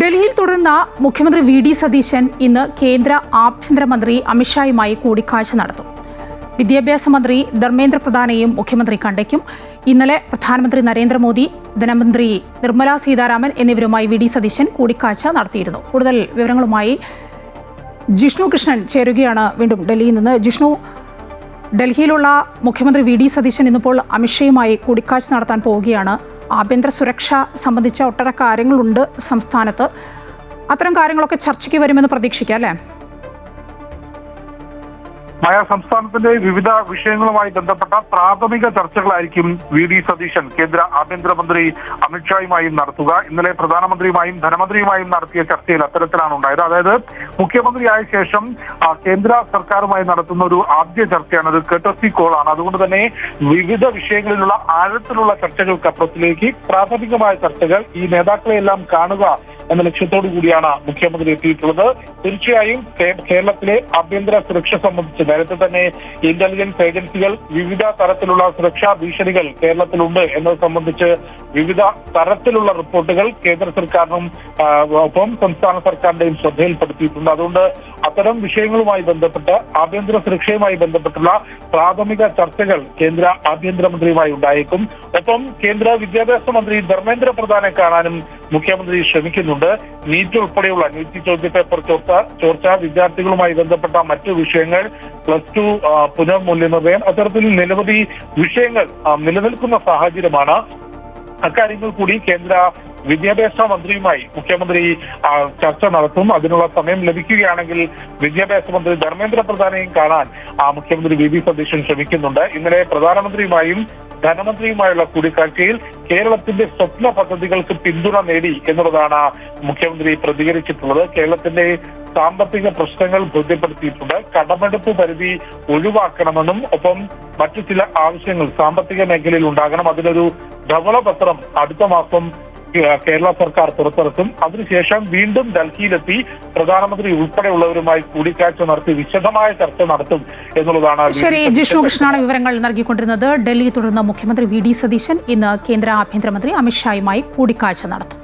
ഡൽഹിയിൽ തുടരുന്ന മുഖ്യമന്ത്രി വി.ഡി. സതീശൻ ഇന്ന് കേന്ദ്ര ആഭ്യന്തരമന്ത്രി അമിത്ഷായുമായി കൂടിക്കാഴ്ച നടത്തും. വിദ്യാഭ്യാസ മന്ത്രി ധർമ്മേന്ദ്ര പ്രധാനെയും മുഖ്യമന്ത്രി കണ്ടേക്കും. ഇന്നലെ പ്രധാനമന്ത്രി നരേന്ദ്രമോദി, ധനമന്ത്രി നിർമ്മല സീതാരാമൻ എന്നിവരുമായി വി.ഡി. സതീശൻ കൂടിക്കാഴ്ച നടത്തിയിരുന്നു. കൂടുതൽ വിവരങ്ങളുമായി ജിഷ്ണു കൃഷ്ണൻ ചേരുകയാണ് വീണ്ടും ഡൽഹിയിൽ നിന്ന്. ജിഷ്ണു, ഡൽഹിയിലുള്ള മുഖ്യമന്ത്രി വി.ഡി. സതീശൻ ഇന്നിപ്പോൾ അമിത്ഷായുമായി കൂടിക്കാഴ്ച നടത്താൻ പോവുകയാണ്. ആഭ്യന്തര സുരക്ഷ സംബന്ധിച്ച ഒട്ടേറെ കാര്യങ്ങളുണ്ട് സംസ്ഥാനത്ത്. അത്തരം കാര്യങ്ങളൊക്കെ ചർച്ചയ്ക്ക് വരുമെന്ന് പ്രതീക്ഷിക്കാം, അല്ലേ? സംസ്ഥാനത്തിന്റെ വിവിധ വിഷയങ്ങളുമായി ബന്ധപ്പെട്ട പ്രാഥമിക ചർച്ചകളായിരിക്കും വി.ഡി. സതീശൻ കേന്ദ്ര ആഭ്യന്തരമന്ത്രി അമിത്ഷായുമായും നടത്തുക. ഇന്നലെ പ്രധാനമന്ത്രിയുമായും ധനമന്ത്രിയുമായും നടത്തിയ ചർച്ചയിൽ അത്തരത്തിലാണ് ഉണ്ടായത്. അതായത് മുഖ്യമന്ത്രിയായ ശേഷം കേന്ദ്ര സർക്കാരുമായി നടത്തുന്ന ഒരു ആദ്യ ചർച്ചയാണ്, ഒരു കർട്ടസി കോൾ ആണ്. അതുകൊണ്ട് തന്നെ വിവിധ വിഷയങ്ങളിലുള്ള ആഴത്തിലുള്ള ചർച്ചകൾക്കപ്പുറത്തിലേക്ക് പ്രാഥമികമായ ചർച്ചകൾ, ഈ നേതാക്കളെയെല്ലാം കാണുക എന്ന ലക്ഷ്യത്തോടു കൂടിയാണ് മുഖ്യമന്ത്രി എത്തിയിട്ടുള്ളത്. തീർച്ചയായും കേരളത്തിലെ ആഭ്യന്തര സുരക്ഷ സംബന്ധിച്ച് നേരത്തെ തന്നെ ഇന്റലിജൻസ് ഏജൻസികൾ വിവിധ തരത്തിലുള്ള സുരക്ഷാ ഭീഷണികൾ കേരളത്തിലുണ്ട് എന്നത് സംബന്ധിച്ച് വിവിധ തരത്തിലുള്ള റിപ്പോർട്ടുകൾ കേന്ദ്ര സർക്കാരിനും ഒപ്പം സംസ്ഥാന സർക്കാരിന്റെയും ശ്രദ്ധയിൽപ്പെടുത്തിയിട്ടുണ്ട്. അതുകൊണ്ട് അത്തരം വിഷയങ്ങളുമായി ബന്ധപ്പെട്ട് ആഭ്യന്തര സുരക്ഷയുമായി ബന്ധപ്പെട്ടുള്ള പ്രാഥമിക ചർച്ചകൾ കേന്ദ്ര ആഭ്യന്തരമന്ത്രിയുമായി ഉണ്ടായേക്കും. ഒപ്പം കേന്ദ്ര വിദ്യാഭ്യാസ മന്ത്രി ധർമ്മേന്ദ്ര പ്രധാനെ കാണാനും മുഖ്യമന്ത്രി ശ്രമിക്കുന്നുണ്ട്. നീറ്റ് ഉൾപ്പെടെയുള്ള നീറ്റ് ചോദ്യപേപ്പർ ചോർച്ച, വിദ്യാർത്ഥികളുമായി ബന്ധപ്പെട്ട മറ്റു വിഷയങ്ങൾ, +2 പുനർമൂല്യനിർണ്ണയം, അത്തരത്തിൽ നിരവധി വിഷയങ്ങൾ നിലനിൽക്കുന്ന സാഹചര്യമാണ്. അക്കാര്യങ്ങൾ കൂടി കേന്ദ്ര വിദ്യാഭ്യാസ മന്ത്രിയുമായി മുഖ്യമന്ത്രി ചർച്ച നടത്തും. അതിനുള്ള സമയം ലഭിക്കുകയാണെങ്കിൽ വിദ്യാഭ്യാസ മന്ത്രി ധർമ്മേന്ദ്ര പ്രധാനെയും കാണാൻ മുഖ്യമന്ത്രി വി.ഡി. സതീശൻ ശ്രമിക്കുന്നുണ്ട്. ഇന്നലെ പ്രധാനമന്ത്രിയുമായും ധനമന്ത്രിയുമായുള്ള കൂടിക്കാഴ്ചയിൽ കേരളത്തിന്റെ സ്വപ്ന പദ്ധതികൾക്ക് പിന്തുണ നേടി എന്നുള്ളതാണ് മുഖ്യമന്ത്രി പ്രതികരിച്ചിട്ടുള്ളത്. കേരളത്തിന്റെ സാമ്പത്തിക പ്രശ്നങ്ങൾ ബോധ്യപ്പെടുത്തിയിട്ടുണ്ട്. കടമെടുപ്പ് പരിധി ഒഴിവാക്കണമെന്നും ഒപ്പം മറ്റു ചില ആവശ്യങ്ങൾ സാമ്പത്തിക മേഖലയിൽ ഉണ്ടാകണം. അതിനൊരു ധവളപത്രം അടുത്ത മാസം കേരള സർക്കാർ പുറത്തിറക്കും. അതിനുശേഷം വീണ്ടും ഡൽഹിയിലെത്തി പ്രധാനമന്ത്രി ഉൾപ്പെടെയുള്ളവരുമായി കൂടിക്കാഴ്ച നടത്തി വിശദമായ ചർച്ച നടത്തും എന്നുള്ളതാണ്. ശരി, ജിഷ്ണു കൃഷ്ണനാണ് വിവരങ്ങൾ നൽകിക്കൊണ്ടിരുന്നത്. ഡൽഹി തുടർന്ന മുഖ്യമന്ത്രി വി.ഡി. സതീശൻ ഇന്ന് കേന്ദ്ര ആഭ്യന്തരമന്ത്രി അമിത്ഷായുമായി കൂടിക്കാഴ്ച നടത്തും.